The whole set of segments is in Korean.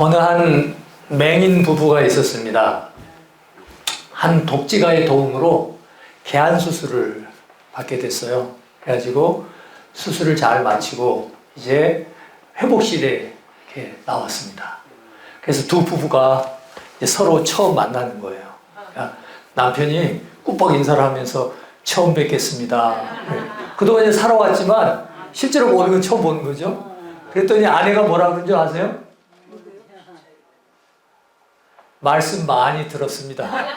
어느 한 맹인 부부가 있었습니다. 한 독지가의 도움으로 개안 수술을 받게 됐어요. 그래가지고 수술을 잘 마치고 이제 회복실에 이렇게 나왔습니다. 그래서 두 부부가 이제 서로 처음 만나는 거예요. 그러니까 남편이 꾸벅 인사를 하면서 처음 뵙겠습니다. 그동안 이제 살아왔지만 실제로 보는 건 처음 보는 거죠. 그랬더니 아내가 뭐라 그런 줄 아세요? 말씀 많이 들었습니다.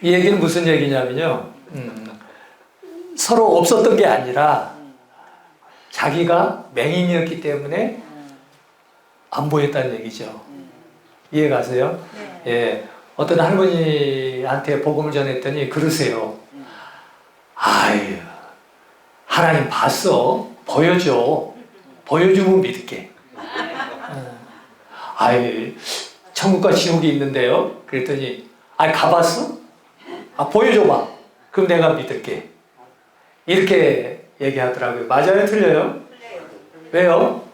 이 얘기는 무슨 얘기냐면요. 서로 없었던 게 아니라 자기가 맹인이었기 때문에 안 보였다는 얘기죠. 이해 가세요? 예. 어떤 할머니한테 복음을 전했더니 그러세요. 아유, 하나님 봤어? 보여줘. 보여주면 믿을게. 아유, 천국과 지옥이 있는데요? 그랬더니, 아니, 가봤어? 아, 보여줘봐. 그럼 내가 믿을게. 이렇게 얘기하더라고요. 맞아요? 틀려요? 왜요?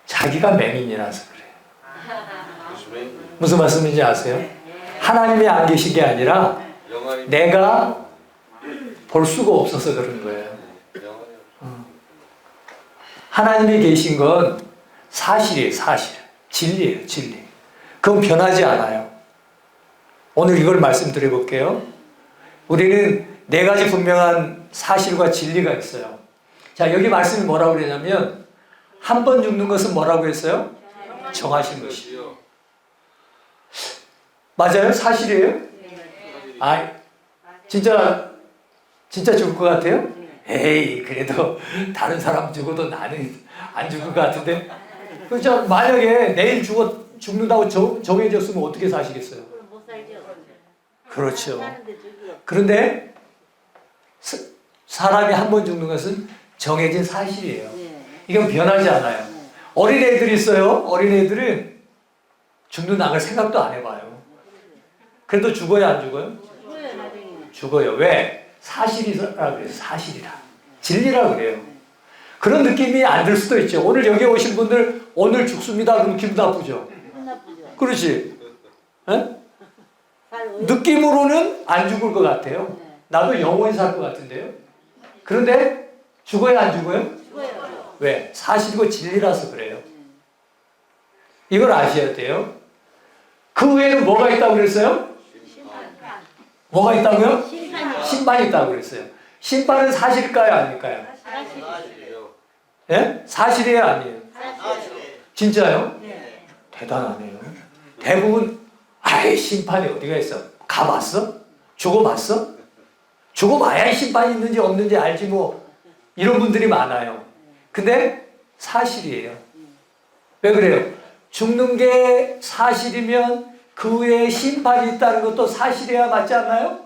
자기가 맹인이라서 그래요. 무슨 말씀인지 아세요? 하나님이 안 계신 게 아니라 내가 볼 수가 없어서 그런 거예요. 하나님이 계신 건 사실이에요, 사실. 진리예요, 진리. 그건 변하지 않아요. 오늘 이걸 말씀드려 볼게요. 우리는 네 가지 분명한 사실과 진리가 있어요. 자, 여기 말씀이 뭐라고 그러냐면, 한 번 죽는 것은 뭐라고 했어요? 정하신 것이요. 맞아요? 사실이에요? 아, 진짜 죽을 것 같아요? 에이, 그래도 다른 사람 죽어도 나는 안 죽을 것 같은데. 그렇죠? 만약에 내일 죽는다고 정해졌으면 어떻게 사시겠어요? 그렇죠. 그런데 사람이 한 번 죽는 것은 정해진 사실이에요. 이건 변하지 않아요. 어린애들이 있어요. 어린애들은 죽는다는 생각도 안 해봐요. 그래도 죽어요, 안 죽어요? 죽어요. 왜? 사실이라 그래요. 사실이라. 진리라 그래요. 그런 느낌이 안 들 수도 있죠. 오늘 여기 오신 분들 오늘 죽습니다. 그럼 기분 나쁘죠? 그렇지? 에? 느낌으로는 안 죽을 것 같아요. 나도 영원히 살 것 같은데요. 그런데 죽어요, 안 죽어요? 왜? 사실이고 진리라서 그래요. 이걸 아셔야 돼요. 그 외에는 뭐가 있다고 그랬어요? 뭐가 있다고요? 심판이 있다고 그랬어요. 심판은 사실일까요, 아닐까요? 사실이에요. 예? 사실이에요, 아니에요? 진짜요? 대단하네요. 대부분 아이, 심판이 어디가 있어? 가봤어? 죽어봤어? 죽어봐야 심판이 있는지 없는지 알지 뭐. 이런 분들이 많아요. 근데 사실이에요. 왜 그래요? 죽는 게 사실이면 그 외에 심판이 있다는 것도 사실이어야 맞지 않나요?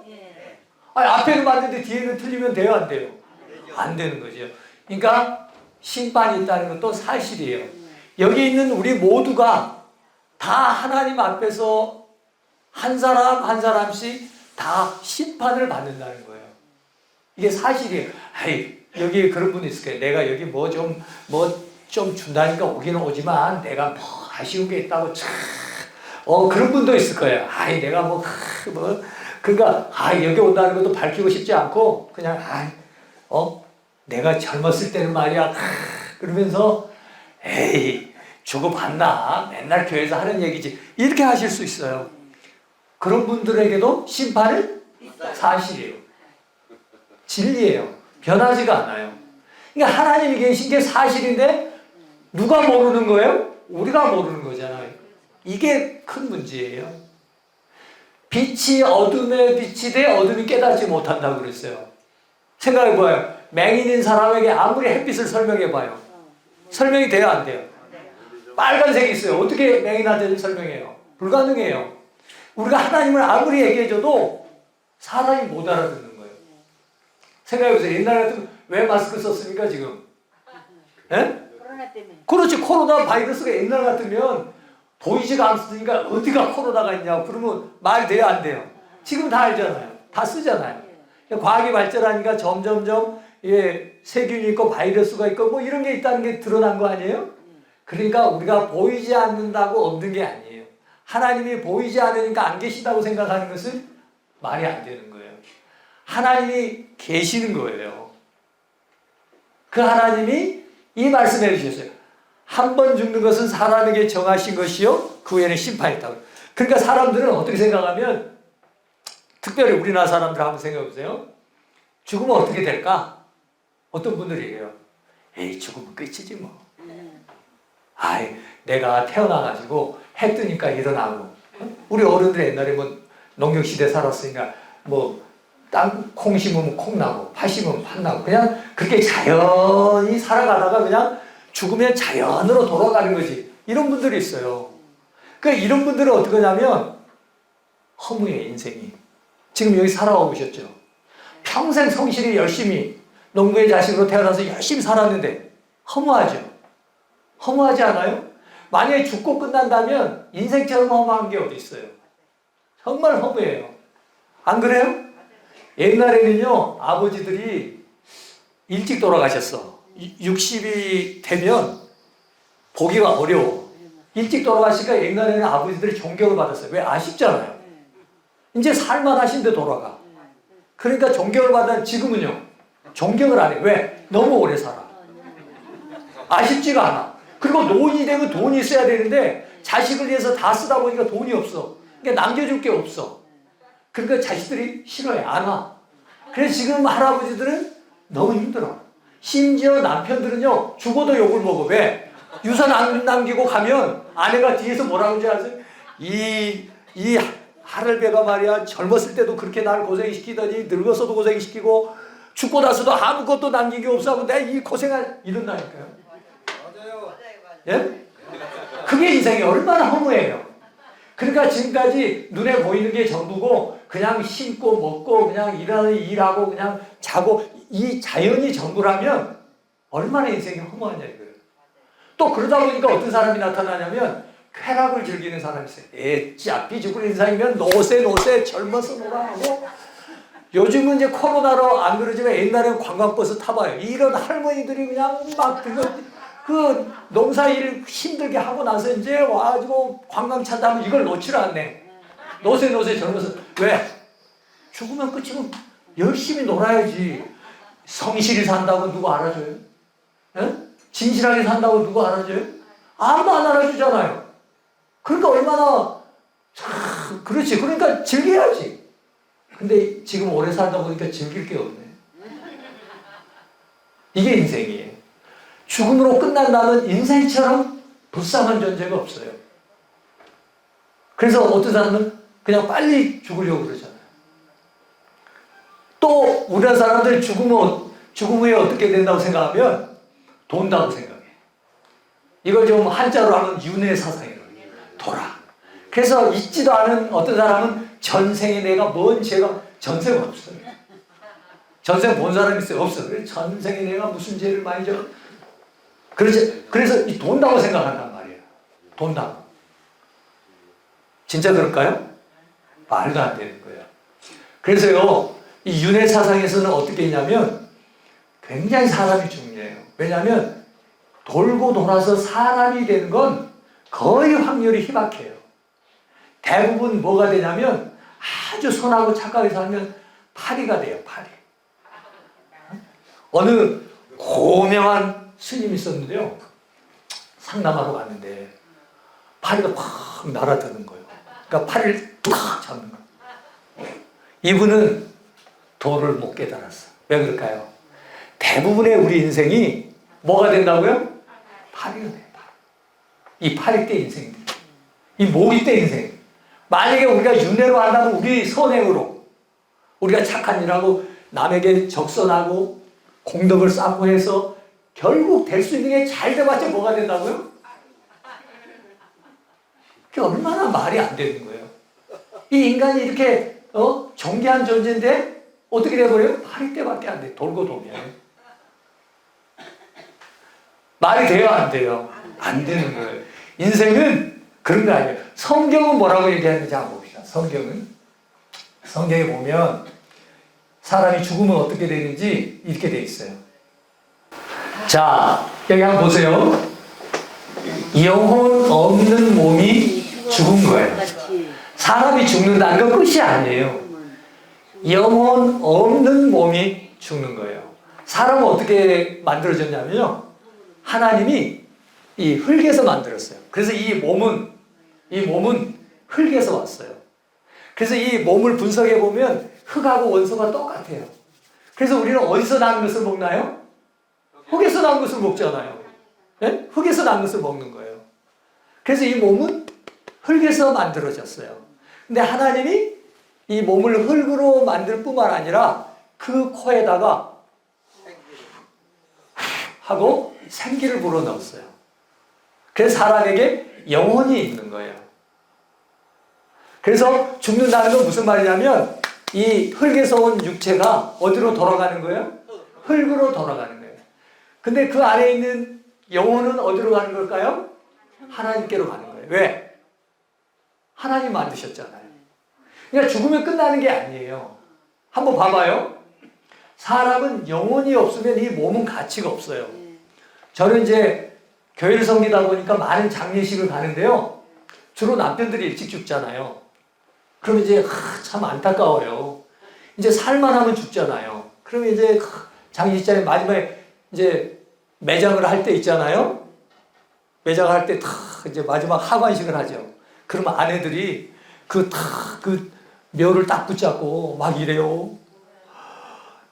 아니, 앞에는 맞는데 뒤에는 틀리면 돼요, 안 돼요? 안 되는 거죠. 그러니까 심판이 있다는 것도 사실이에요. 여기 있는 우리 모두가 다 하나님 앞에서 한 사람 한 사람씩 다 심판을 받는다는 거예요. 이게 사실이에요. 아이, 여기 그런 분이 있을 거예요. 내가 여기 뭐 좀 준다니까 오기는 오지만 내가 뭐 아쉬운 게 있다고 그런 분도 있을 거예요. 아이, 내가 그러니까 여기 온다는 것도 밝히고 싶지 않고 그냥 내가 젊었을 때는 말이야 그러면서 에이, 죽어봤나? 맨날 교회에서 하는 얘기지. 이렇게 하실 수 있어요. 그런 분들에게도 심판은 사실이에요. 진리예요. 변하지가 않아요. 그러니까 하나님이 계신 게 사실인데 누가 모르는 거예요? 우리가 모르는 거잖아요. 이게 큰 문제예요. 빛이 어둠에 빛이 돼 어둠이 깨닫지 못한다고 그랬어요. 생각해봐요. 맹인인 사람에게 아무리 햇빛을 설명해봐요. 설명이 돼요, 안 돼요? 빨간색이 있어요. 어떻게 맹인한테 설명해요? 불가능해요. 우리가 하나님을 아무리 얘기해줘도 사람이 못 알아듣는 거예요. 생각해보세요. 옛날 같으면 왜 마스크 썼습니까, 지금? 예? 코로나 때문에. 그렇지. 코로나 바이러스가 옛날 같으면 보이지가 않으니까 어디가 코로나가 있냐고 그러면 말이 돼요, 안 돼요? 지금 다 알잖아요. 다 쓰잖아요. 과학이 발전하니까 점점점 예, 세균이 있고 바이러스가 있고 뭐 이런 게 있다는 게 드러난 거 아니에요? 그러니까 우리가 보이지 않는다고 없는 게 아니에요. 하나님이 보이지 않으니까 안 계시다고 생각하는 것은 말이 안 되는 거예요. 하나님이 계시는 거예요. 그 하나님이 이 말씀해 주셨어요. 한 번 죽는 것은 사람에게 정하신 것이요 그 후에는 심판이 있다고. 그러니까 사람들은 어떻게 생각하면, 특별히 우리나라 사람들 한번 생각해 보세요. 죽으면 어떻게 될까? 어떤 분들이 얘기해요. 에이, 죽으면 끝이지 뭐. 아이, 내가 태어나가지고 해 뜨니까 일어나고. 우리 어른들 옛날에 뭐 농경시대 살았으니까 뭐 땅 콩 심으면 콩 나고 팥 심으면 팥 나고 그냥 그렇게 자연히 살아가다가 그냥 죽으면 자연으로 돌아가는 거지. 이런 분들이 있어요. 그러니까 이런 분들은 어떻게 하냐면 허무해, 인생이. 지금 여기 살아오셨죠. 평생 성실히 열심히 농부의 자식으로 태어나서 열심히 살았는데 허무하죠. 허무하지 않아요? 만약에 죽고 끝난다면 인생처럼 허무한 게 어디 있어요? 정말 허무해요. 안 그래요? 옛날에는요, 아버지들이 일찍 돌아가셨어. 60이 되면 보기가 어려워. 일찍 돌아가시니까 옛날에는 아버지들이 존경을 받았어요. 왜? 아쉽잖아요. 이제 살만하신데 돌아가. 그러니까 존경을 받는. 지금은요, 존경을 안 해. 왜? 너무 오래 살아. 아쉽지가 않아. 그리고 노인이 되면 돈이 있어야 되는데 자식을 위해서 다 쓰다 보니까 돈이 없어. 그러니까 남겨줄 게 없어. 그러니까 자식들이 싫어해. 안 와. 그래서 지금 할아버지들은 너무 힘들어. 심지어 남편들은요, 죽어도 욕을 먹어. 왜? 유산 안 남기고 가면 아내가 뒤에서 뭐라고 하는지 아세요? 이 하늘배가 말이야, 젊었을 때도 그렇게 나를 고생시키더니 늙어서도 고생시키고 죽고 나서도 아무것도 남긴 게 없어 하고 내가 이 고생을 이런다니까요. 맞아요. 예? 그게 인생이 얼마나 허무해요. 그러니까 지금까지 눈에 보이는 게 전부고 그냥 심고 먹고 그냥 일하고 그냥 자고 이 자연이 전부라면 얼마나 인생이 허무하냐 이거예요. 또 그러다 보니까 어떤 사람이 나타나냐면 쾌락을 즐기는 사람이 있어요. 삐 죽을 인상이면 노세 젊어서 놀아하고. 요즘은 이제 코로나로 안 그러지만 옛날에는 관광버스 타봐요. 이런 할머니들이 그냥 막 그 농사일 힘들게 하고 나서 이제 와가지고 관광차 타면 이걸 놓질 않네. 노세 젊어서. 왜? 죽으면 끝이면 열심히 놀아야지. 성실히 산다고 누구 알아줘요? 에? 진실하게 산다고 누구 알아줘요? 아무도 안 알아주잖아요. 그러니까 얼마나 그렇지. 그러니까 즐겨야지. 근데 지금 오래 살다 보니까 즐길 게 없네. 이게 인생이에요. 죽음으로 끝난다는 인생처럼 불쌍한 존재가 없어요. 그래서 어떤 사람은 그냥 빨리 죽으려고 그러잖아요. 또 우리나라 사람들 죽음 후에 어떻게 된다고 생각하면 돈다고 생각해. 이걸 좀 한자로 하면 윤회사상이라고 해요. 돌아. 그래서 잊지도 않은 어떤 사람은 전생에 내가 뭔 죄가, 전생 없어요. 전생 본 사람 있어요? 없어요. 전생에 내가 무슨 죄를 많이 져. 그래서 이 돈다고 생각한단 말이에요. 돈다고. 진짜 그럴까요? 말도 안 되는 거예요. 그래서요, 이 윤회사상에서는 어떻게 했냐면 굉장히 사람이 중요해요. 왜냐하면 돌고 돌아서 사람이 되는 건 거의 확률이 희박해요. 대부분 뭐가 되냐면 아주 선하고 착하게 살면 파리가 돼요. 파리. 어느 고명한 스님이 있었는데요. 상담하러 갔는데 파리가 팍 날아드는 거예요. 그러니까 파리를 팍 잡는 거예요. 이분은 도를 못 깨달았어. 왜 그럴까요? 대부분의 우리 인생이 뭐가 된다고요? 파리가 돼요. 이 파리 때 인생이 돼요. 이 모기 때 인생. 만약에 우리가 윤회로 한다면 우리 선행으로 우리가 착한 일하고 남에게 적선하고 공덕을 쌓고 해서 결국 될 수 있는 게 잘 돼봤자 뭐가 된다고요? 그게 얼마나 말이 안 되는 거예요. 이 인간이 이렇게 존귀한 존재인데 어떻게 돼버려요? 파리 때밖에 안 돼. 돌고 도면. 말이 돼요? 안 돼요? 안 되는 거예요. 인생은 그런 거 아니에요. 성경은 뭐라고 얘기하는지 한번 봅시다. 성경에 보면 사람이 죽으면 어떻게 되는지 이렇게 돼 있어요. 자, 여기 한번 보세요. 영혼 없는 몸이 죽은 거예요. 사람이 죽는다는 건 끝이 아니에요. 영혼 없는 몸이 죽는 거예요. 사람은 어떻게 만들어졌냐면요. 하나님이 이 흙에서 만들었어요. 그래서 이 몸은 흙에서 왔어요. 그래서 이 몸을 분석해 보면 흙하고 원소가 똑같아요. 그래서 우리는 어디서 난 것을 먹나요? 흙에서 난 것을 먹잖아요. 네? 흙에서 난 것을 먹는 거예요. 그래서 이 몸은 흙에서 만들어졌어요. 근데 하나님이 이 몸을 흙으로 만들 뿐만 아니라 그 코에다가 하고 생기를 불어넣었어요. 그래서 사람에게 영혼이 있는 거예요. 그래서 죽는다는 건 무슨 말이냐면 이 흙에서 온 육체가 어디로 돌아가는 거예요? 흙으로 돌아가는 거예요. 근데 그 안에 있는 영혼은 어디로 가는 걸까요? 하나님께로 가는 거예요. 왜? 하나님 만드셨잖아요. 그러니까 죽으면 끝나는 게 아니에요. 한번 봐봐요. 사람은 영혼이 없으면 이 몸은 가치가 없어요. 저는 이제 교회를 섬기다 보니까 많은 장례식을 가는데요. 주로 남편들이 일찍 죽잖아요. 그럼 이제 참 안타까워요. 이제 살만하면 죽잖아요. 그러면 이제 장례식장에 마지막에 이제 매장을 할 때 있잖아요. 매장을 할 때 이제 마지막 하관식을 하죠. 그러면 아내들이 그 묘를 딱 붙잡고 막 이래요.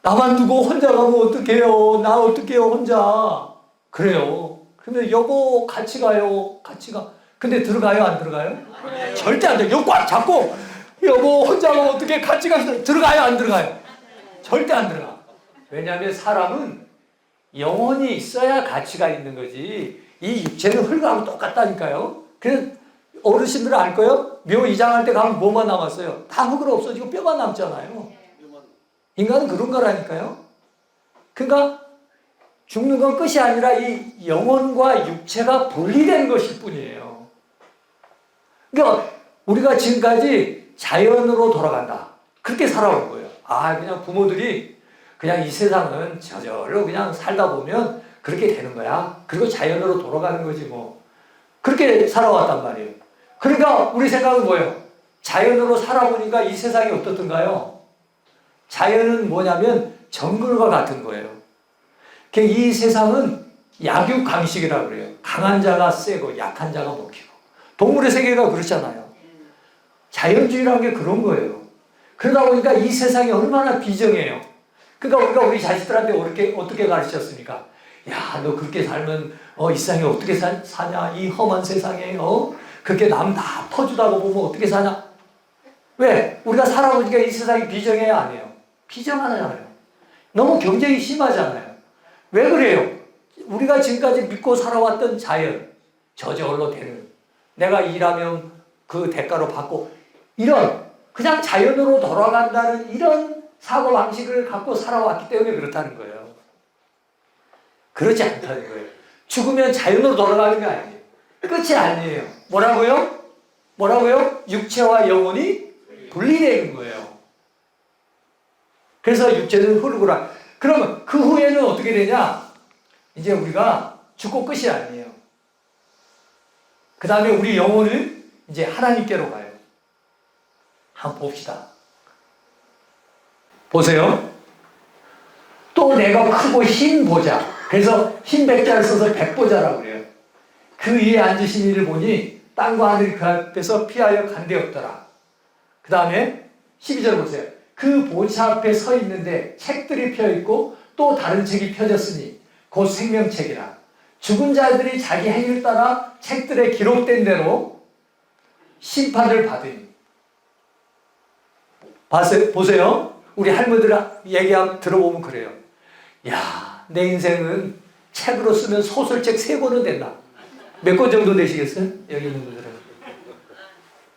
나만 두고 혼자 가면 어떡해요? 나 어떡해요, 혼자. 그래요. 그러면 여보, 같이 가요. 같이 가. 근데 들어가요, 안 들어가요? 절대 안 돼요. 요 꽉 잡고, 여보, 혼자 가면 어떡해? 같이 가서 들어가요, 안 들어가요? 절대 안 들어가. 왜냐하면 사람은 영혼이 있어야 가치가 있는 거지. 이 육체는 흙하고 똑같다니까요. 그래서 어르신들은 알 거예요? 묘 이장할 때 가면 뭐만 남았어요? 다 흙으로 없어지고 뼈만 남잖아요. 인간은 그런 거라니까요. 그러니까 죽는 건 끝이 아니라 이 영혼과 육체가 분리된 것일 뿐이에요. 그러니까 우리가 지금까지 자연으로 돌아간다. 그렇게 살아온 거예요. 그냥 부모들이 그냥 이 세상은 저절로 그냥 살다 보면 그렇게 되는 거야. 그리고 자연으로 돌아가는 거지 뭐. 그렇게 살아왔단 말이에요. 그러니까 우리 생각은 뭐예요? 자연으로 살아보니까 이 세상이 어떻던가요? 자연은 뭐냐면 정글과 같은 거예요. 이 세상은 약육강식이라고 그래요. 강한 자가 세고 약한 자가 먹히고. 동물의 세계가 그렇잖아요. 자연주의라는 게 그런 거예요. 그러다 보니까 이 세상이 얼마나 비정해요. 그러니까 우리가 우리 자식들한테 어떻게 가르쳤습니까? 야, 너 그렇게 살면 이 세상에 어떻게 사냐? 이 험한 세상에 그렇게 남 다 퍼주다고 보면 어떻게 사냐? 왜? 우리가 살아보니까 이 세상이 비정해요, 아니에요? 비정하잖아요. 너무 경쟁이 심하잖아요. 왜 그래요? 우리가 지금까지 믿고 살아왔던 자연, 저절로 되는, 내가 일하면 그 대가로 받고, 이런 그냥 자연으로 돌아간다는 이런 사고방식을 갖고 살아왔기 때문에 그렇다는 거예요. 그렇지 않다는 거예요. 죽으면 자연으로 돌아가는 게 아니에요. 끝이 아니에요. 뭐라고요? 뭐라고요? 육체와 영혼이 분리되는 거예요. 그래서 육체는 흙으로. 그러면 그 후에는 어떻게 되냐? 이제 우리가 죽고 끝이 아니에요. 그 다음에 우리 영혼은 이제 하나님께로 가요. 한번 봅시다. 보세요. 또 내가 크고 흰 보자. 그래서 흰 백자를 써서 백보자라고 그래요. 그 위에 앉으신 이를 보니 땅과 하늘이 그 앞에서 피하여 간데 없더라. 그 다음에 12절 보세요. 그 보좌 앞에 서 있는데 책들이 펴있고 또 다른 책이 펴졌으니 곧 생명책이라. 죽은 자들이 자기 행위를 따라 책들에 기록된 대로 심판을 받으니. 보세요. 우리 할머니들 얘기하면 들어보면 그래요. 야, 내 인생은 책으로 쓰면 소설책 3권은 된다. 몇 권 정도 되시겠어요? 여기 있는 분들은.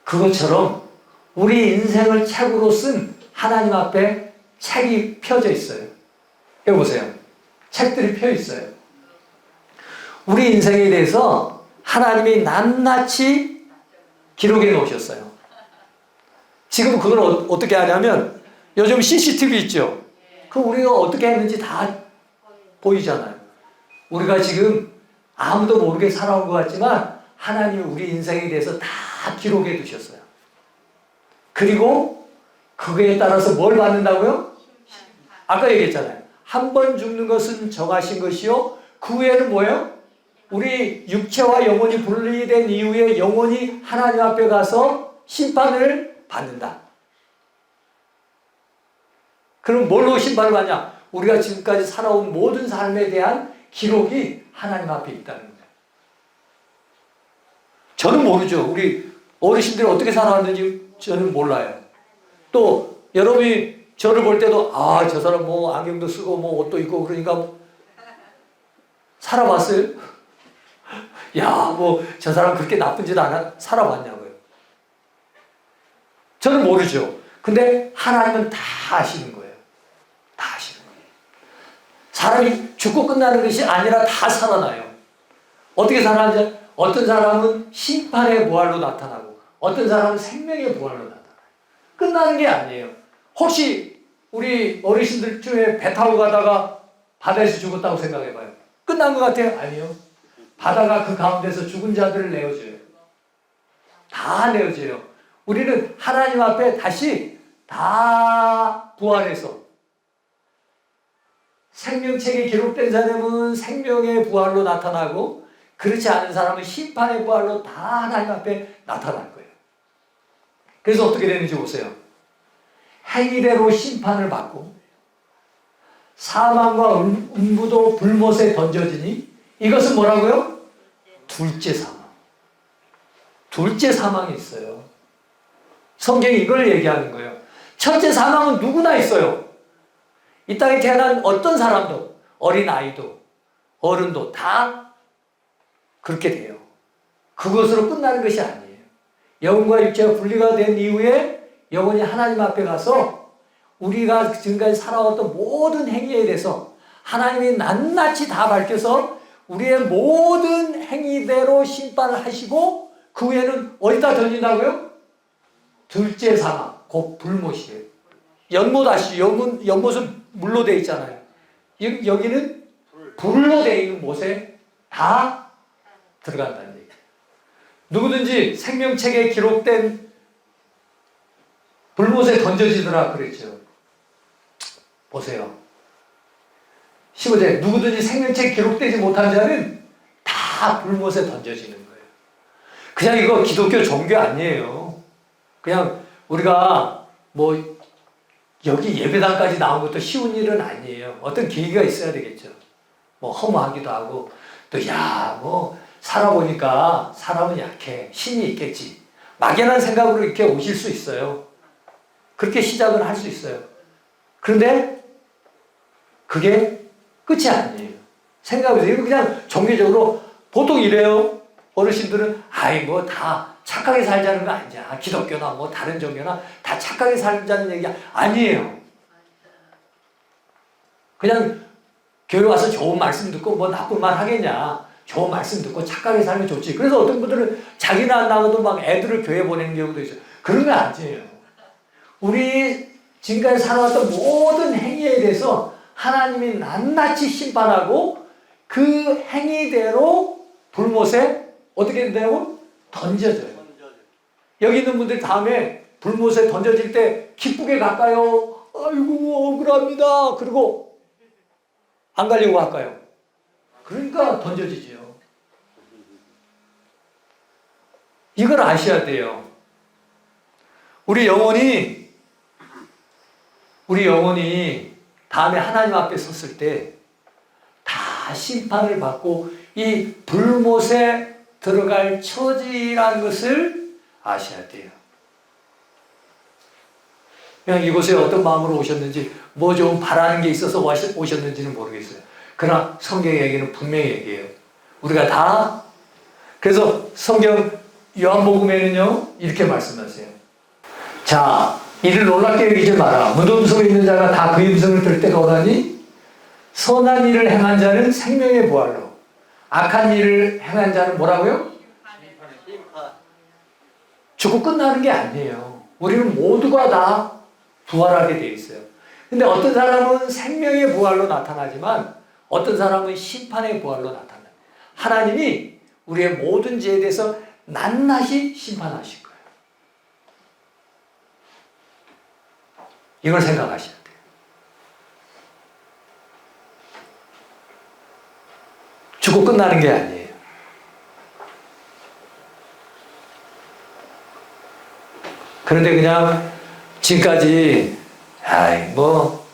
그것처럼 우리 인생을 책으로 쓴 하나님 앞에 책이 펴져 있어요. 여기 보세요. 책들이 펴 있어요. 우리 인생에 대해서 하나님이 낱낱이 기록해 놓으셨어요. 지금 그걸 어떻게 하냐면 요즘 CCTV 있죠? 그 우리가 어떻게 했는지 다 보이잖아요. 우리가 지금 아무도 모르게 살아온 것 같지만 하나님이 우리 인생에 대해서 다 기록해 두셨어요. 그리고 그거에 따라서 뭘 받는다고요? 아까 얘기했잖아요. 한 번 죽는 것은 정하신 것이요. 그 후에는 뭐예요? 우리 육체와 영혼이 분리된 이후에 영혼이 하나님 앞에 가서 심판을 받는다. 그럼 뭘로 심판을 받냐? 우리가 지금까지 살아온 모든 삶에 대한 기록이 하나님 앞에 있다는 거예요. 저는 모르죠. 우리 어르신들이 어떻게 살아왔는지 저는 몰라요. 또 여러분이 저를 볼 때도 아, 저 사람 뭐 안경도 쓰고 뭐 옷도 입고 그러니까 살아봤어요? 야, 뭐 저 사람 그렇게 나쁜 짓 안 살아봤냐고요. 저는 모르죠. 근데 하나님은 다 아시는 거예요. 다 아시는 거예요. 사람이 죽고 끝나는 것이 아니라 다 살아나요. 어떻게 살아나죠? 어떤 사람은 심판의 부활로 나타나고 어떤 사람은 생명의 부활로 나타나요. 끝나는 게 아니에요. 혹시 우리 어르신들 중에 배 타고 가다가 바다에서 죽었다고 생각해봐요. 끝난 것 같아요? 아니요. 바다가 그 가운데서 죽은 자들을 내어줘요. 다 내어줘요. 우리는 하나님 앞에 다시 다 부활해서 생명책에 기록된 사람은 생명의 부활로 나타나고 그렇지 않은 사람은 심판의 부활로 다 하나님 앞에 나타날 거예요. 그래서 어떻게 되는지 보세요. 행위대로 심판을 받고 사망과 음부도 불못에 던져지니 이것은 뭐라고요? 둘째 사망. 둘째 사망이 있어요. 성경이 이걸 얘기하는 거예요. 첫째 사망은 누구나 있어요. 이 땅에 태어난 어떤 사람도, 어린아이도, 어른도 다 그렇게 돼요. 그것으로 끝나는 것이 아니에요. 영혼과 육체가 분리가 된 이후에 영혼이 하나님 앞에 가서 우리가 지금까지 살아왔던 모든 행위에 대해서 하나님이 낱낱이 다 밝혀서 우리의 모든 행위대로 심판을 하시고 그 후에는 어디다 던진다고요? 둘째 사망, 곧 불못이에요. 연못 아시죠? 연못은 물로 되어 있잖아요. 여기는 불로 되어 있는 못에 다 들어간다는 얘기예요. 누구든지 생명책에 기록된 불못에 던져지더라 그랬죠. 보세요. 15절 누구든지 생명책에 기록되지 못한 자는 다 불못에 던져지는 거예요. 그냥 이거 기독교 종교 아니에요. 그냥 우리가 뭐 여기 예배당까지 나온 것도 쉬운 일은 아니에요. 어떤 계기가 있어야 되겠죠. 뭐 허무하기도 하고 또 야, 뭐 살아보니까 사람은 약해. 신이 있겠지. 막연한 생각으로 이렇게 오실 수 있어요. 그렇게 시작을 할 수 있어요. 그런데 그게 끝이 아니에요. 생각해보세요. 이거 그냥 종교적으로 보통 이래요. 어르신들은 아이 뭐 다 착하게 살자는 거 아니야. 기독교나 뭐 다른 종교나 다 착하게 살자는 얘기야. 아니에요. 그냥 교회 와서 좋은 말씀 듣고 뭐 나쁜 말 하겠냐. 좋은 말씀 듣고 착하게 살면 좋지. 그래서 어떤 분들은 자기는 안 나가도 막 애들을 교회 보내는 경우도 있어요. 그런 거 아니에요. 우리 지금까지 살아왔던 모든 행위에 대해서 하나님이 낱낱이 심판하고 그 행위대로 불못에 어떻게 된다고? 던져져요. 여기 있는 분들 다음에 불못에 던져질 때 기쁘게 갈까요? 아이고 억울합니다. 그리고 안 가려고 할까요? 그러니까 던져지죠. 이걸 아셔야 돼요. 우리 영혼이 다음에 하나님 앞에 섰을 때 다 심판을 받고 이 불못에 들어갈 처지라는 것을 아셔야 돼요. 그냥 이곳에 어떤 마음으로 오셨는지 뭐 좀 바라는 게 있어서 오셨는지는 모르겠어요. 그러나 성경의 얘기는 분명히 얘기해요. 우리가 다 그래서 성경 요한복음에는요 이렇게 말씀하세요. 자, 이를 놀랍게 여기지 마라. 무덤 속에 있는 자가 다 그 음성을 들을 때가 오나니 선한 일을 행한 자는 생명의 부활로 악한 일을 행한 자는 뭐라고요? 죽고 끝나는 게 아니에요. 우리는 모두가 다 부활하게 되어 있어요. 근데 어떤 사람은 생명의 부활로 나타나지만 어떤 사람은 심판의 부활로 나타나요. 하나님이 우리의 모든 죄에 대해서 낱낱이 심판하실 거예요. 이걸 생각하셔야 돼요. 죽고 끝나는 게 아니에요. 그런데 그냥 지금까지 뭐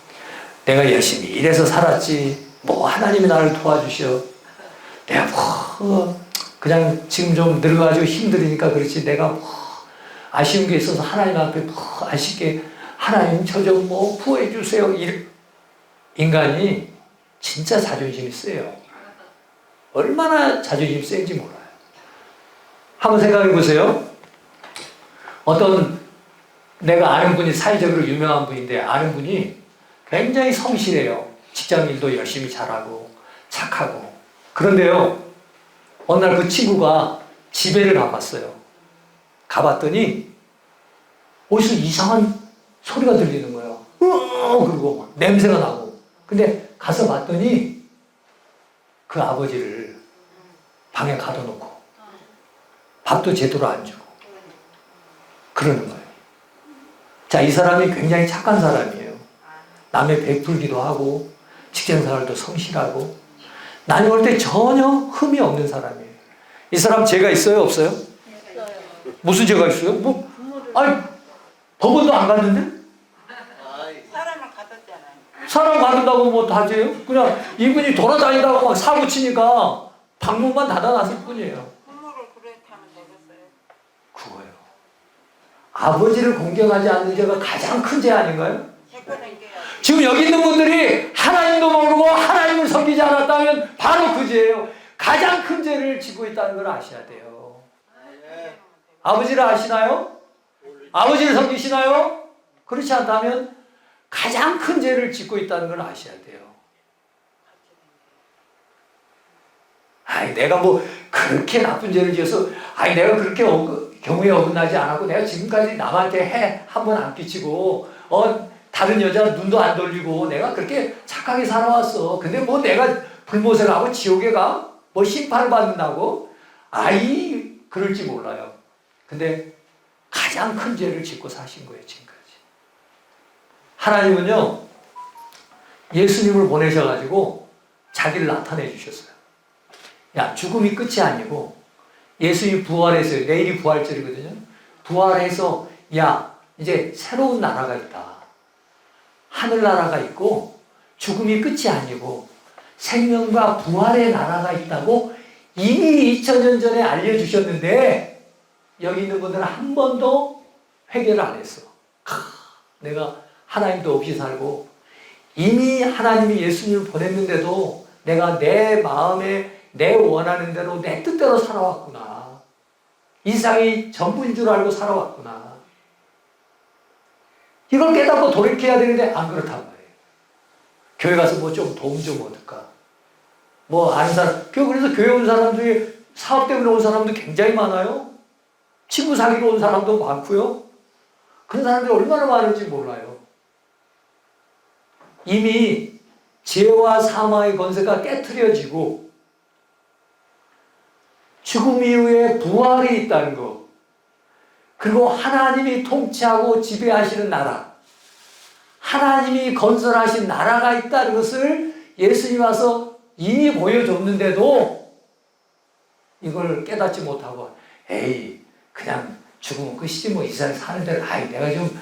내가 열심히 일해서 살았지, 뭐 하나님이 나를 도와주셔, 내가 뭐 그냥 지금 좀 늙어가지고 힘들으니까 그렇지, 내가 뭐 아쉬운 게 있어서 하나님 앞에 뭐 아쉽게 하나님 저 좀 뭐 구해 주세요. 인간이 진짜 자존심이 세요. 얼마나 자존심이 센지 몰라요. 한번 생각해 보세요. 어떤 내가 아는 분이, 사회적으로 유명한 분인데 아는 분이 굉장히 성실해요. 직장 일도 열심히 잘하고 착하고. 그런데요, 어느 날 그 친구가 집에를 가봤어요. 가봤더니 어디서 이상한 소리가 들리는 거예요. 그리고 냄새가 나고. 근데 가서 봤더니 그 아버지를 방에 가둬놓고 밥도 제대로 안 주고 그러는 거예요. 자, 이 사람이 굉장히 착한 사람이에요. 남의 베풀기도 하고 직장생활도 성실하고 나이 올 때 전혀 흠이 없는 사람이에요. 이 사람 죄가 있어요, 없어요? 있어요. 무슨 죄가 있어요? 뭐, 아니, 법원도 안 갔는데? 사람을 가뒀잖아요. 사람 가둔다고 뭐 다 죄요? 그냥 이분이 돌아다니다가 막 사고 치니까 방문만 닫아놨을 뿐이에요. 부모를 그렇다면 되겠어요. 그거예요. 아버지를 공경하지 않는 죄가 가장 큰 죄 아닌가요? 지금 여기 있는 분들이 하나님도 모르고 하나님을 섬기지 않았다면 바로 그 죄예요. 가장 큰 죄를 지고 있다는 걸 아셔야 돼요. 아버지를 아시나요? 아버지를 섬기시나요? 그렇지 않다면 가장 큰 죄를 짓고 있다는 걸 아셔야 돼요. 아이, 내가 뭐 그렇게 나쁜 죄를 지어서, 아이, 내가 그렇게 경우에 어긋나지 않았고 내가 지금까지 남한테 한 번 안 끼치고 다른 여자 눈도 안 돌리고 내가 그렇게 착하게 살아왔어. 근데 뭐 내가 불못을 하고 지옥에 가? 뭐 심판을 받는다고? 아이, 그럴지 몰라요. 근데 가장 큰 죄를 짓고 사신 거예요, 지금까지. 하나님은요, 예수님을 보내셔가지고 자기를 나타내 주셨어요. 야, 죽음이 끝이 아니고 예수님이 부활했어요. 내일이 부활절이거든요. 부활해서 야, 이제 새로운 나라가 있다. 하늘나라가 있고 죽음이 끝이 아니고 생명과 부활의 나라가 있다고 이미 2000년 전에 알려주셨는데 여기 있는 분들은 한 번도 회개를 안 했어. 내가 하나님도 없이 살고 이미 하나님이 예수님을 보냈는데도 내가 내 마음에 내 원하는 대로 내 뜻대로 살아왔구나. 이상이 전부인 줄 알고 살아왔구나. 이걸 깨닫고 돌이켜야 되는데 안 그렇단 말이에요. 교회 가서 뭐 좀 도움 좀 얻을까? 뭐 아는 사람, 그래서 교회 온 사람 중에 사업 때문에 온 사람도 굉장히 많아요. 친구 사귀러 온 사람도 많고요. 그런 사람들이 얼마나 많은지 몰라요. 이미 죄와 사망의 권세가 깨트려지고 죽음 이후에 부활이 있다는 것, 그리고 하나님이 통치하고 지배하시는 나라, 하나님이 건설하신 나라가 있다는 것을 예수님이 와서 이미 보여줬는데도 이걸 깨닫지 못하고 에이, 그냥 죽으면 끝이지 뭐 이 세상 사는 대로 내가 좀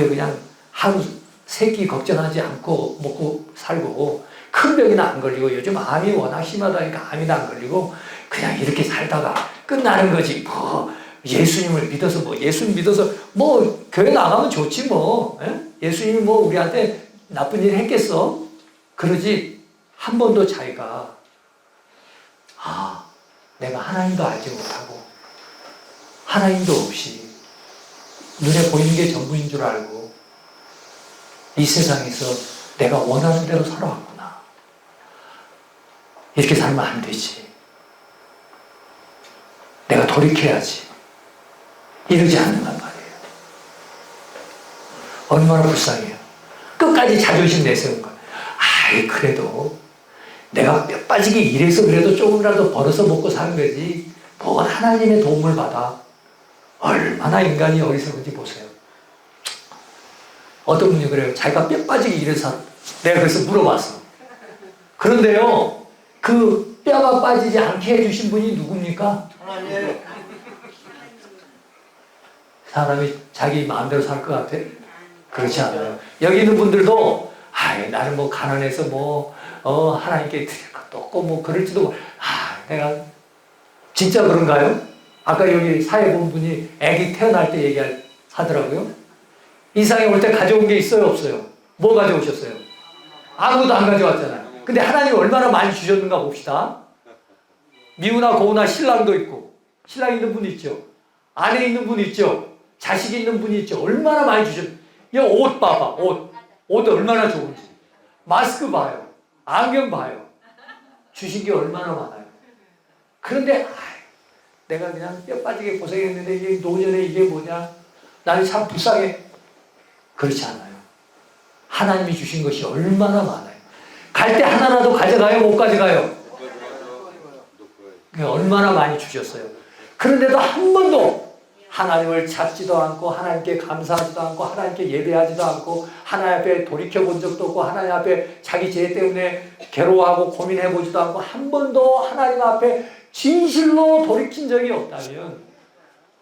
그냥 하루 세 끼 걱정하지 않고 먹고 살고 큰 병이나 안 걸리고 요즘 암이 워낙 심하다니까 암이나 안 걸리고 그냥 이렇게 살다가 끝나는 거지. 뭐 예수님을 믿어서 예수님 믿어서 교회 나가면 좋지 뭐. 예수님이 우리한테 나쁜 일 했겠어? 그러지 한 번도 자기가 내가 하나님도 알지 못하고 하나님도 없이 눈에 보이는 게 전부인 줄 알고 이 세상에서 내가 원하는 대로 살아왔구나. 이렇게 살면 안 되지. 내가 돌이켜야지. 이러지 않는단 말이에요. 얼마나 불쌍해요. 끝까지 끝까지 자존심 내세운 거야. 아이, 그래도 내가 뼈 빠지게 일해서 그래도 조금이라도 벌어서 먹고 사는 거지. 뭐 하나님의 도움을 받아. 얼마나 인간이 어리석은지 보세요. 어떤 분이 그래요. 자기가 뼈 빠지게 일해서 내가 그래서 물어봤어. 그런데요, 그 뼈가 빠지지 않게 해주신 분이 누굽니까? 사람이 자기 마음대로 살 것 같아? 그렇지 않아요. 여기 있는 분들도 아이, 나는 뭐 가난해서 뭐 하나님께 드릴 것도 없고 뭐 그럴지도 내가 진짜 그런가요? 아까 여기 사회 본 분이 아기 태어날 때 얘기하더라고요. 이상에 올 때 가져온 게 있어요, 없어요? 뭐 가져오셨어요? 아무것도 안 가져왔잖아요. 근데 하나님 얼마나 많이 주셨는가 봅시다. 미우나 고우나 신랑도 있고, 신랑 있는 분 있죠. 아내 있는 분 있죠. 자식 있는 분이 있죠. 얼마나 많이 주셨어요. 이 옷 봐봐, 옷 얼마나 좋은지. 마스크 봐요. 안경 봐요. 주신 게 얼마나 많아요. 그런데 내가 그냥 뼈 빠지게 고생했는데 이게 노년에 이게 뭐냐? 나는 참 불쌍해. 그렇지 않아요. 하나님이 주신 것이 얼마나 많아요. 갈 때 하나라도 가져가요? 못 가져가요? 얼마나 많이 주셨어요. 그런데도 한 번도 하나님을 찾지도 않고 하나님께 감사하지도 않고 하나님께 예배하지도 않고 하나님 앞에 돌이켜본 적도 없고 하나님 앞에 자기 죄 때문에 괴로워하고 고민해보지도 않고 한 번도 하나님 앞에 진실로 돌이킨 적이 없다면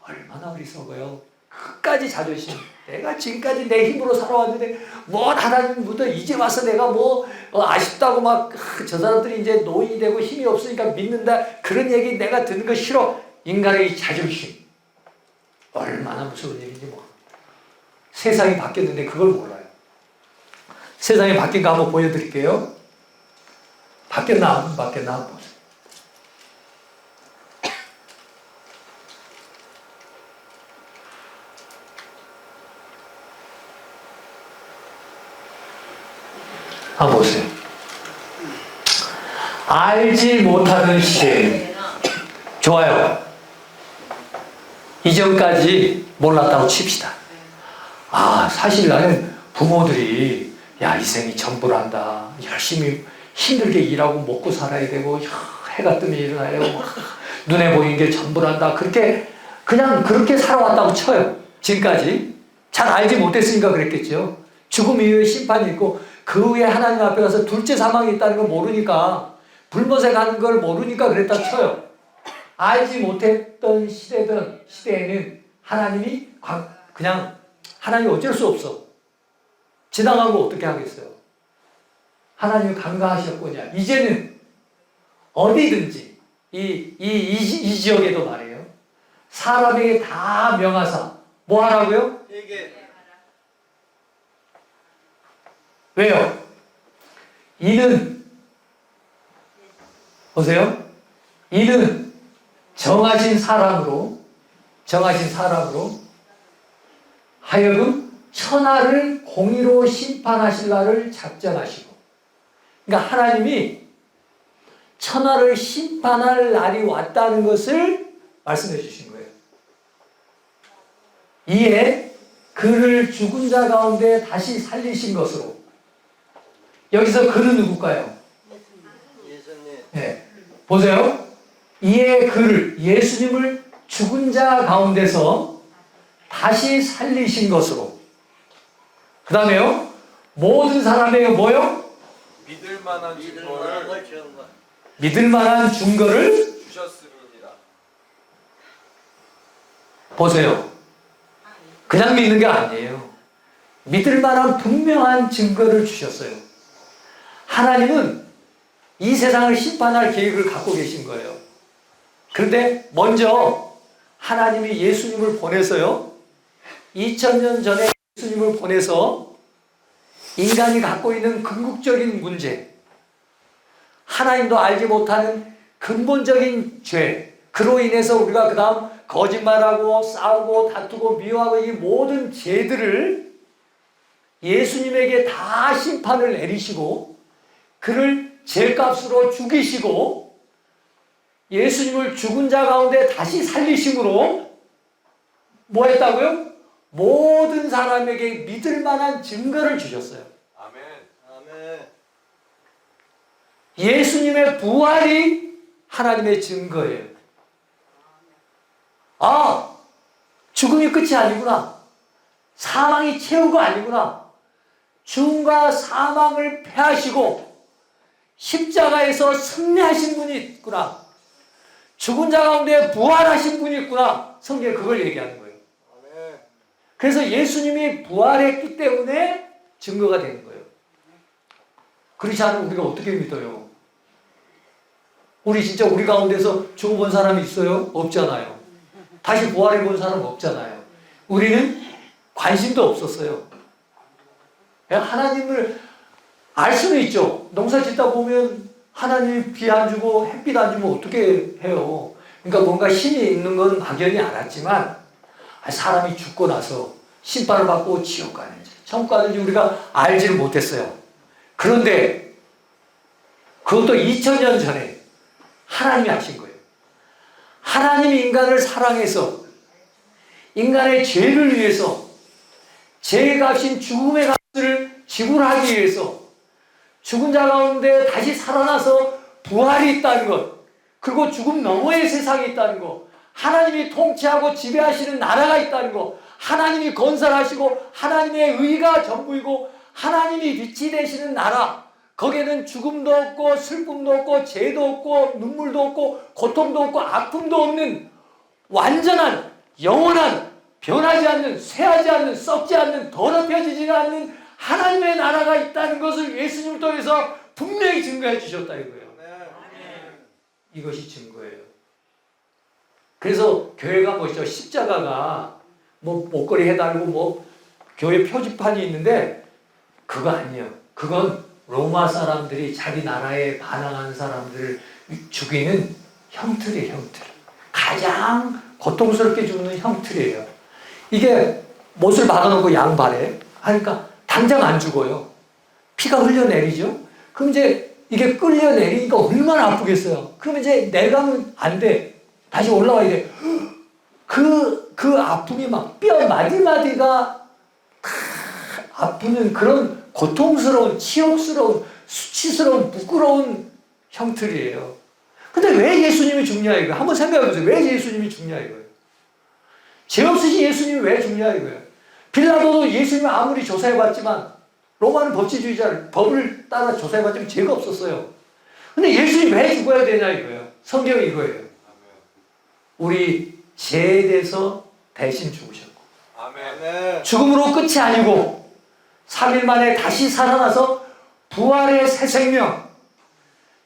얼마나 어리석어요. 끝까지 자존심. 내가 지금까지 내 힘으로 살아왔는데 뭐 하나님부터 이제 와서 내가 뭐 아쉽다고 막 저 사람들이 이제 노인이 되고 힘이 없으니까 믿는다 그런 얘기 내가 듣는 거 싫어. 인간의 자존심. 얼마나 무서운 얘기인지 뭐. 세상이 바뀌었는데 그걸 몰라요. 세상이 바뀐 거 한번 보여드릴게요. 바뀌었나 안 바뀌었나 한번 보세요. 한번 보세요. 알지 못하는 시대. 좋아요. 이전까지 몰랐다고 칩시다. 사실 나는 부모들이 이 생이 전부란다. 열심히 힘들게 일하고 먹고 살아야 되고 해가 뜨면 일어나야 되고 눈에 보이는 게 전부란다. 그냥 그렇게 살아왔다고 쳐요. 지금까지. 잘 알지 못했으니까 그랬겠죠. 죽음 이후에 심판이 있고 그 후에 하나님 앞에 가서 둘째 사망이 있다는 걸 모르니까 불못에 가는 걸 모르니까 그랬다 쳐요. 알지 못했던 시대에는 하나님이 그냥 하나님이 어쩔 수 없어. 지나가고 어떻게 하겠어요. 하나님이 간과하셨거냐. 이제는 어디든지 이 지역에도 말이에요. 사람에게 다 명하사 뭐 하라고요? 왜요? 이는 보세요. 이는 정하신 사람으로 하여금 천하를 공의로 심판하실 날을 작정하시고, 그러니까 하나님이 천하를 심판할 날이 왔다는 것을 말씀해 주신 거예요. 이에 그를 죽은 자 가운데 다시 살리신 것으로. 여기서 그는 누굴까요? 예수님. 네. 보세요. 이에 그를, 예수님을 죽은 자 가운데서 다시 살리신 것으로. 그 다음에요. 모든 사람에게 뭐요? 믿을 만한 증거를 주셨음이니라. 보세요. 그냥 믿는 게 아니에요. 믿을 만한 분명한 증거를 주셨어요. 하나님은 이 세상을 심판할 계획을 갖고 계신 거예요. 그런데 먼저 하나님이 예수님을 보내서요. 2000년 전에 예수님을 보내서 인간이 갖고 있는 궁극적인 문제, 하나님도 알지 못하는 근본적인 죄, 그로 인해서 우리가 그 다음 거짓말하고 싸우고 다투고 미워하고 이 모든 죄들을 예수님에게 다 심판을 내리시고 그를 죄값으로 죽이시고 예수님을 죽은 자 가운데 다시 살리심으로 뭐 했다고요? 모든 사람에게 믿을 만한 증거를 주셨어요. 아멘. 예수님의 부활이 하나님의 증거예요. 아, 죽음이 끝이 아니구나. 사망이 최후가 아니구나. 죽음과 사망을 패하시고 십자가에서 승리하신 분이 있구나. 죽은 자 가운데 부활하신 분이 있구나. 성경에 그걸 얘기하는 거예요. 그래서 예수님이 부활했기 때문에 증거가 되는 거예요. 그렇지 않으면 우리가 어떻게 믿어요? 우리 진짜 우리 가운데서 죽어본 사람이 있어요? 없잖아요. 다시 부활해본 사람 없잖아요. 우리는 관심도 없었어요. 하나님을 알 수는 있죠. 농사 짓다 보면 하나님이 비 안 주고 햇빛 안 주면 어떻게 해요? 그러니까 뭔가 힘이 있는 건 막연히 알았지만 사람이 죽고 나서 심판을 받고 지옥 가는지 천국 가는지 우리가 알지를 못했어요. 그런데 그것도 2000년 전에 하나님이 하신 거예요. 하나님이 인간을 사랑해서 인간의 죄를 위해서 죄의 값인 죽음의 값을 지불하기 위해서 죽은 자 가운데 다시 살아나서 부활이 있다는 것, 그리고 죽음 너머의 세상이 있다는 것, 하나님이 통치하고 지배하시는 나라가 있다는 것, 하나님이 건설하시고 하나님의 의가 전부이고 하나님이 빛이 되시는 나라, 거기에는 죽음도 없고 슬픔도 없고 죄도 없고 눈물도 없고 고통도 없고 아픔도 없는 완전한 영원한 변하지 않는 쇠하지 않는 썩지 않는 더럽혀지지 않는 하나님의 나라가 있다는 것을 예수님을 통해서 분명히 증거해 주셨다 이거예요. 이것이 증거예요. 그래서 교회가 뭐죠? 십자가가 뭐 목걸이 해달고 뭐 교회 표지판이 있는데 그거 아니에요. 그건 로마 사람들이 자기 나라에 반항하는 사람들을 죽이는 형틀이에요. 형틀. 가장 고통스럽게 죽는 형틀이에요. 이게 못을 박아놓고 양발에 하니까 당장 안 죽어요. 피가 흘려내리죠. 그럼 이제 이게 끌려내리니까 얼마나 아프겠어요. 그럼 이제 내려가면 안 돼. 다시 올라와야 돼. 그 아픔이 막 뼈 마디마디가 다 아프는 그런 고통스러운, 치욕스러운, 수치스러운, 부끄러운 형틀이에요. 근데 왜 예수님이 죽냐 이거예요. 한번 생각해 보세요. 왜 예수님이 죽냐 이거예요. 죄 없으신 예수님이 왜 죽냐 이거예요. 빌라도도 예수님을 아무리 조사해봤지만 로마는 법치주의자 법을 따라 조사해봤지만 죄가 없었어요. 근데 예수님이 왜 죽어야 되냐 이거예요. 성경이 이거예요. 우리 죄에 대해서 대신 죽으셨고 아멘. 죽음으로 끝이 아니고 3일 만에 다시 살아나서 부활의 새 생명,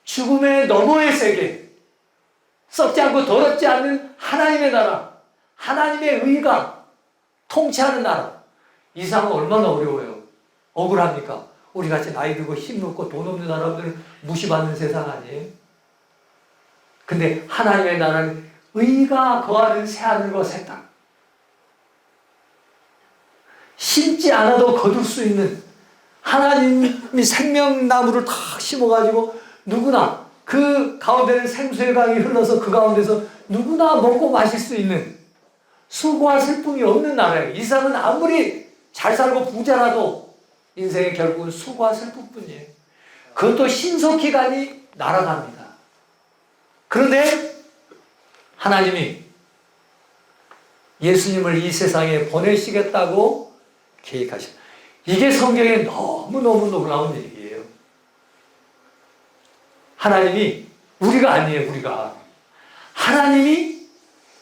죽음의 너머의 세계, 썩지 않고 더럽지 않는 하나님의 나라, 하나님의 의가 통치하는 나라. 이 상황 얼마나 어려워요. 억울합니까? 우리같이 나이 들고 힘 없고 돈 없는 사람들 무시받는 세상 아니에요? 근데 하나님의 나라는 의가 거하는 새하늘과 새 땅. 심지 않아도 거둘 수 있는 하나님이 생명나무를 탁 심어가지고 누구나 그 가운데는 생수의 강이 흘러서 그 가운데서 누구나 먹고 마실 수 있는 수고와 슬픔이 없는 나라예요. 이 세상은 아무리 잘 살고 부자라도 인생의 결국은 수고와 슬픔뿐이에요. 그것도 신속히 가니 날아갑니다. 그런데 하나님이 예수님을 이 세상에 보내시겠다고 계획하셨어요. 이게 성경에 너무너무 놀라운 얘기예요. 하나님이 우리가 아니에요. 우리가 하나님이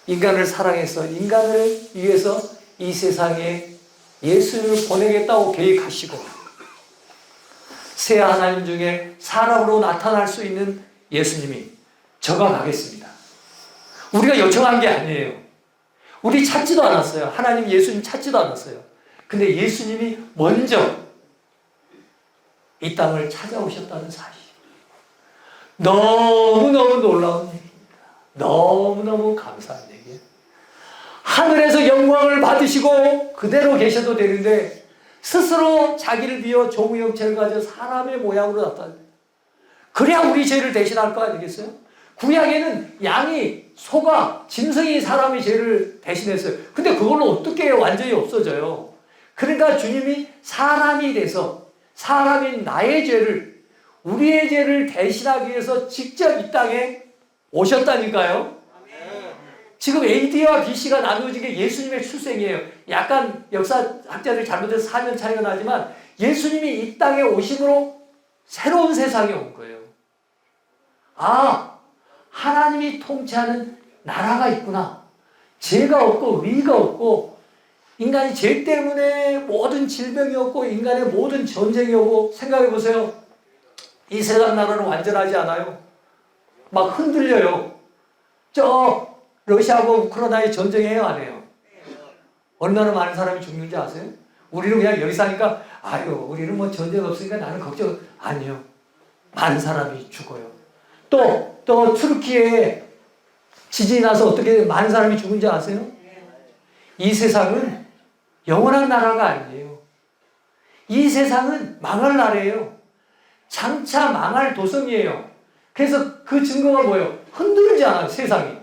인간을 사랑해서 인간을 위해서 이 세상에 예수를 보내겠다고 계획하시고 새 하나님 중에 사람으로 나타날 수 있는 예수님이 저가 가겠습니다. 우리가 요청한 게 아니에요. 우리 찾지도 않았어요. 하나님 예수님 찾지도 않았어요. 근데 예수님이 먼저 이 땅을 찾아오셨다는 사실. 너무너무 놀라운 얘기입니다. 너무너무 감사한 얘기예요. 하늘에서 영광을 받으시고 그대로 계셔도 되는데 스스로 자기를 비워 종의 형체를 가져 사람의 모양으로 나타납니다. 그래야 우리 죄를 대신할 거 아니겠어요? 구약에는 양이, 소가, 짐승이 사람의 죄를 대신했어요. 근데 그걸로 어떻게 완전히 없어져요? 그러니까 주님이 사람이 돼서 사람인 나의 죄를 우리의 죄를 대신하기 위해서 직접 이 땅에 오셨다니까요. 지금 AD와 BC가 나누어진 게 예수님의 출생이에요. 약간 역사학자들이 잘못해서 4년 차이가 나지만 예수님이 이 땅에 오심으로 새로운 세상에 온 거예요. 아, 하나님이 통치하는 나라가 있구나. 죄가 없고 위가 없고 인간이 죄 때문에 모든 질병이 없고 인간의 모든 전쟁이 오고 생각해 보세요. 이 세상 나라는 완전하지 않아요. 막 흔들려요. 저 러시아하고 우크라이나의 전쟁해요, 안 해요? 얼마나 많은 사람이 죽는지 아세요? 우리는 그냥 여기 사니까 아유, 우리는 뭐 전쟁 없으니까 나는 걱정 아니요. 많은 사람이 죽어요. 또 튀르키예에 지진이 나서 어떻게 많은 사람이 죽은지 아세요? 이 세상은 영원한 나라가 아니에요. 이 세상은 망할 나라예요. 장차 망할 도성이에요. 그래서 그 증거가 뭐예요? 흔들리지 않아요, 세상이.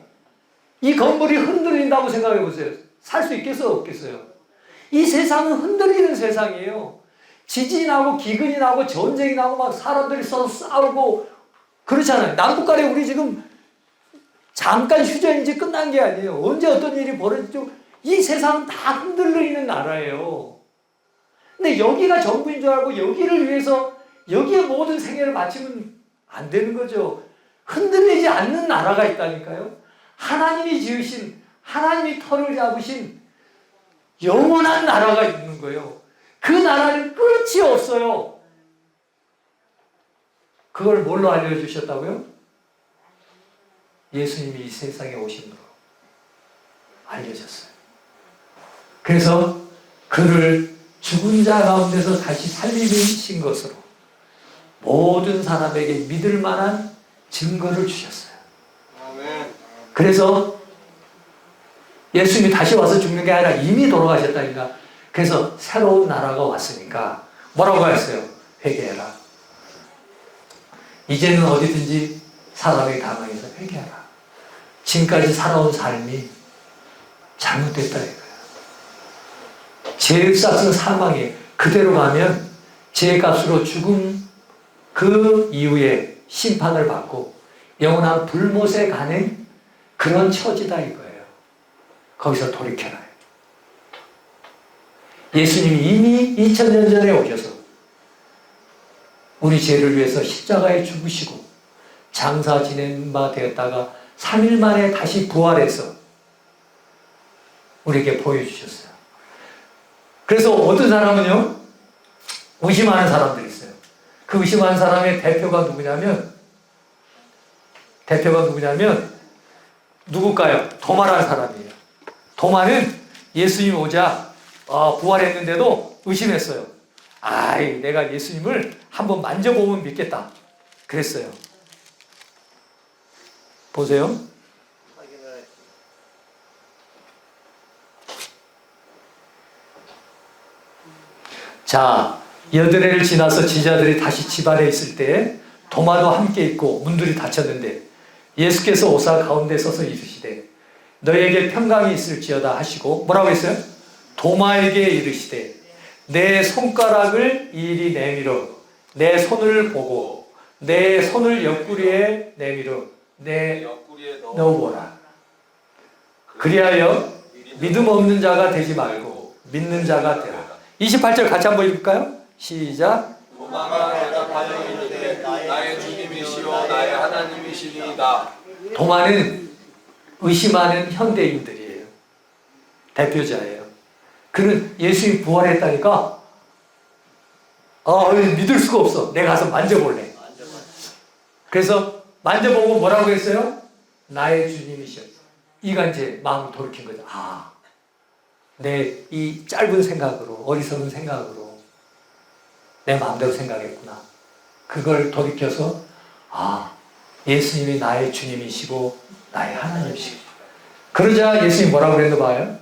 이 건물이 흔들린다고 생각해 보세요. 살 수 있겠어요, 없겠어요? 이 세상은 흔들리는 세상이에요. 지진이 나고 기근이 나고 전쟁이 나고 막 사람들이 서로 싸우고 그렇잖아요. 남북간에 우리 지금 잠깐 휴전인지 끝난 게 아니에요. 언제 어떤 일이 벌어질지 이 세상은 다 흔들려 있는 나라예요. 근데 여기가 전부인 줄 알고 여기를 위해서 여기에 모든 생애를 바치면 안 되는 거죠. 흔들리지 않는 나라가 있다니까요. 하나님이 지으신, 하나님이 털을 잡으신 영원한 나라가 있는 거예요. 그 나라는 끝이 없어요. 그걸 뭘로 알려주셨다고요? 예수님이 이 세상에 오심으로 알려졌어요. 그래서 그를 죽은 자 가운데서 다시 살리신 것으로 모든 사람에게 믿을 만한 증거를 주셨어요. 그래서 예수님이 다시 와서 죽는 게 아니라 이미 돌아가셨다니까. 그래서 새로운 나라가 왔으니까 뭐라고 했어요? 회개해라. 이제는 어디든지 사람의 가망에서 회개하라. 지금까지 살아온 삶이 잘못됐다 이거예요. 죄의 값은 사망이에요. 그대로 가면 죄의 값으로 죽음, 그 이후에 심판을 받고 영원한 불못에 가는 그런 처지다 이거예요. 거기서 돌이켜라. 예수님이 이미 2000년 전에 오셔서 우리 죄를 위해서 십자가에 죽으시고 장사 지낸 바 되었다가 3일 만에 다시 부활해서 우리에게 보여주셨어요. 그래서 어떤 사람은요, 의심하는 사람들이 있어요. 그 의심하는 사람의 대표가 누구냐면 누굴까요? 도마라는 사람이에요. 도마는 예수님 오자 부활했는데도 의심했어요. 아이, 내가 예수님을 한번 만져보면 믿겠다. 그랬어요. 보세요. 자, 여드레를 지나서 제자들이 다시 집 안에 있을 때 도마도 함께 있고 문들이 닫혔는데 예수께서 오사 가운데 서서 이르시되 너에게 평강이 있을지어다 하시고 뭐라고 했어요? 도마에게 이르시되 내 손가락을 이리 내밀어 내 손을 보고 내 손을 옆구리에 내밀어 내 옆구리에 넣어보라. 그리하여 믿음 없는 자가 되지 말고 믿는 자가 되라. 28절 같이 한번 읽을까요? 시작. 도마가 대답하여 이르되 나의 주님이시오 나의 하나님이시니이다. 도마는 의심하는 현대인들이에요. 대표자예요. 그는 예수님이 부활했다니까 믿을 수가 없어. 내가 가서 만져볼래. 그래서 만져보고 뭐라고 했어요? 나의 주님이시오. 이가 이제 마음을 돌이킨 거죠. 내 이 짧은 생각으로, 어리석은 생각으로 내 마음대로 생각했구나. 그걸 돌이켜서 예수님이 나의 주님이시고 나의 하나님이시고. 그러자 예수님이 뭐라고 그랬나 봐요?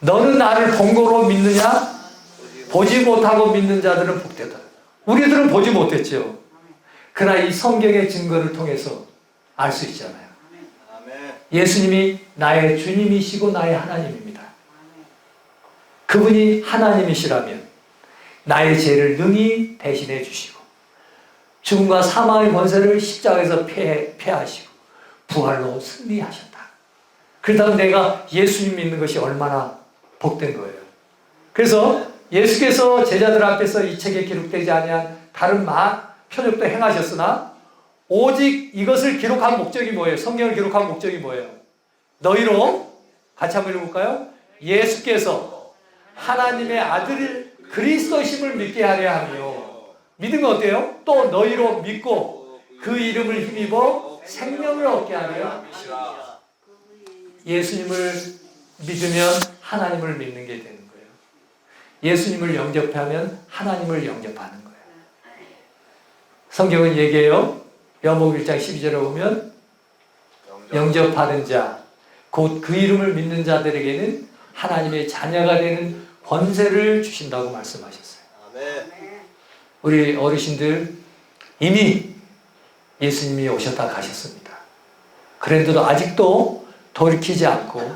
너는 나를 본 거로 믿느냐? 보지 못하고 믿는 자들은 복되다. 우리들은 보지 못했죠. 그러나 이 성경의 증거를 통해서 알 수 있잖아요. 예수님이 나의 주님이시고 나의 하나님입니다. 그분이 하나님이시라면 나의 죄를 능히 대신해 주시고 죽음과 사망의 권세를 십자가에서 패하시고 부활로 승리하셨다. 그렇다면 내가 예수님 믿는 것이 얼마나 복된 거예요. 그래서 예수께서 제자들 앞에서 이 책에 기록되지 아니한 다른 표적도 행하셨으나 오직 이것을 기록한 목적이 뭐예요? 성경을 기록한 목적이 뭐예요? 너희로 같이 한번 읽어볼까요? 예수께서 하나님의 아들 그리스도심을 믿게 하려 하며 믿은 거 어때요? 또 너희로 믿고 그 이름을 힘입어 생명을 얻게 하려 예수님을 믿으면 하나님을 믿는 게 되는 거예요. 예수님을 영접하면 하나님을 영접하는 거예요. 성경은 얘기해요. 요한복음 1장 12절에 보면 영접하는 자, 곧 그 이름을 믿는 자들에게는 하나님의 자녀가 되는 권세를 주신다고 말씀하셨어요. 우리 어르신들 이미 예수님이 오셨다 가셨습니다. 그런데도 아직도 돌이키지 않고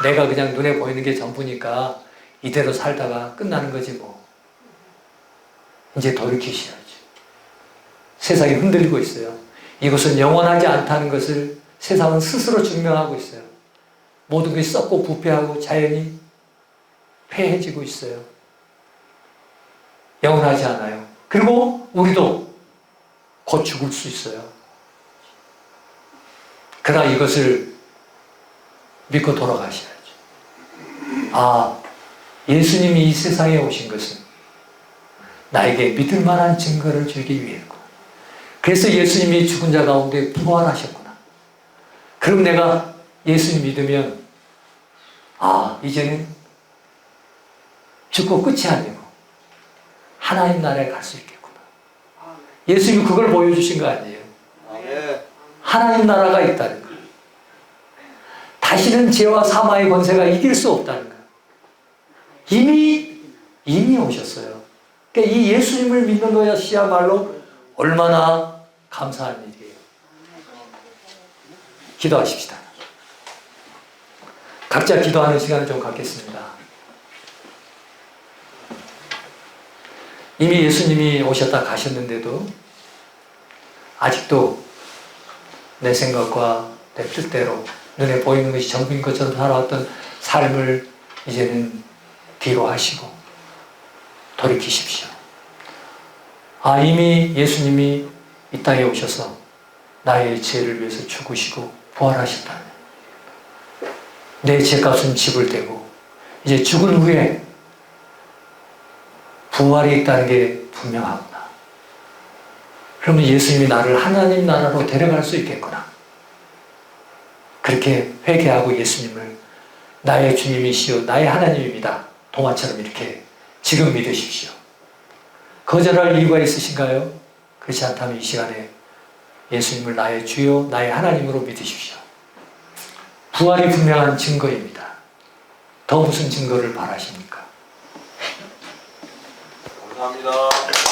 내가 그냥 눈에 보이는 게 전부니까 이대로 살다가 끝나는 거지 뭐. 이제 돌이키셔야죠. 세상이 흔들리고 있어요. 이것은 영원하지 않다는 것을 세상은 스스로 증명하고 있어요. 모든 것이 썩고 부패하고 자연이 폐해지고 있어요. 영원하지 않아요. 그리고 우리도 곧 죽을 수 있어요. 그러나 이것을 믿고 돌아가셔야죠. 아, 예수님이 이 세상에 오신 것은 나에게 믿을 만한 증거를 주기 위해였구나. 그래서 예수님이 죽은 자 가운데 부활하셨구나. 그럼 내가 예수님 믿으면 아, 이제는 죽고 끝이 아니고 하나님 나라에 갈 수 있겠구나. 예수님이 그걸 보여주신 거 아니에요. 하나님 나라가 있다는 거예요. 다시는 죄와 사망의 권세가 이길 수 없다는 거예요. 이미 오셨어요. 그러니까 이 예수님을 믿는 것이야말로 얼마나 감사한 일이에요. 기도하십시다. 각자 기도하는 시간을 좀 갖겠습니다. 이미 예수님이 오셨다 가셨는데도 아직도 내 생각과 내 뜻대로 눈에 보이는 것이 전부인 것처럼 살아왔던 삶을 이제는 뒤로 하시고 돌이키십시오. 아, 이미 예수님이 이 땅에 오셔서 나의 죄를 위해서 죽으시고 부활하셨다면 내 죄값은 지불되고 이제 죽은 후에 부활이 있다는 게 분명하구나. 그러면 예수님이 나를 하나님 나라로 데려갈 수 있겠구나. 그렇게 회개하고 예수님을 나의 주님이시요 나의 하나님입니다. 동화처럼 이렇게 지금 믿으십시오. 거절할 이유가 있으신가요? 그렇지 않다면 이 시간에 예수님을 나의 주요 나의 하나님으로 믿으십시오. 부활이 분명한 증거입니다. 더 무슨 증거를 바라십니까? 감사합니다.